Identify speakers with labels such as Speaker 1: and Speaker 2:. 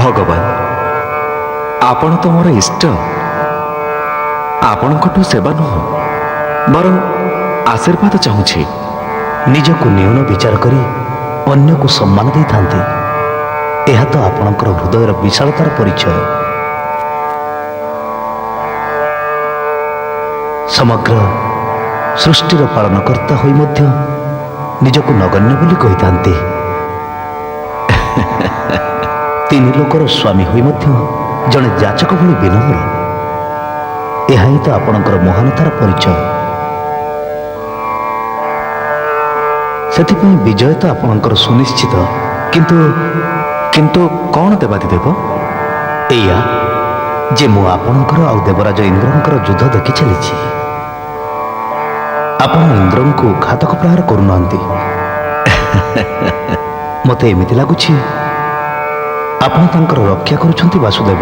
Speaker 1: ଭଗବାନ, ଆପଣ ତ ମୋର ଇଷ୍ଟ। ଆପଣଙ୍କଠୁ ସେବା ନୁହଁ, ବରଂ ଆଶୀର୍ବାଦ ଚାହୁଁଛି।
Speaker 2: ନିଜକୁ ନ୍ୟୁନ ବିଚାର କରି ଅନ୍ୟକୁ ସମ୍ମାନ ଦେଇଥାନ୍ତି। ଏହା ତ ଆପଣଙ୍କର ହୃଦୟର ବିଶାଳତାର ପରିଚୟ। ସମଗ୍ର ସୃଷ୍ଟିର ପାଳନକର୍ତ୍ତା ହୋଇ ମଧ୍ୟ ନିଜକୁ ନଗଣ୍ୟ ବୋଲି କହିଥାନ୍ତି। ତିନି ଲୋକର ସ୍ୱାମୀ ହୋଇ ମଧ୍ୟ ଜଣେ ଯାଚକ ଭଳି ବିନମ୍ର। ଏହା ହିଁ ତ ଆପଣଙ୍କର ମହାନତାର ପରିଚୟ। ସେଥିପାଇଁ ବିଜୟ ତ ଆପଣଙ୍କର ସୁନିଶ୍ଚିତ। କିନ୍ତୁ
Speaker 1: କିନ୍ତୁ କ'ଣ ଦେବାଦିଦେବ?
Speaker 2: ଏଇଆ ଯେ ମୁଁ ଆପଣଙ୍କର ଆଉ ଦେବରାଜ ଇନ୍ଦ୍ରଙ୍କର ଯୁଦ୍ଧ ଦେଖି ଚାଲିଛି। ଆପଣ ଇନ୍ଦ୍ରଙ୍କୁ ଘାତକ ପ୍ରହାର କରୁନାହାନ୍ତି। ମୋତେ ଏମିତି ଲାଗୁଛି ଆପଣ ତାଙ୍କର ରକ୍ଷା କରୁଛନ୍ତି ବାସୁଦେବ।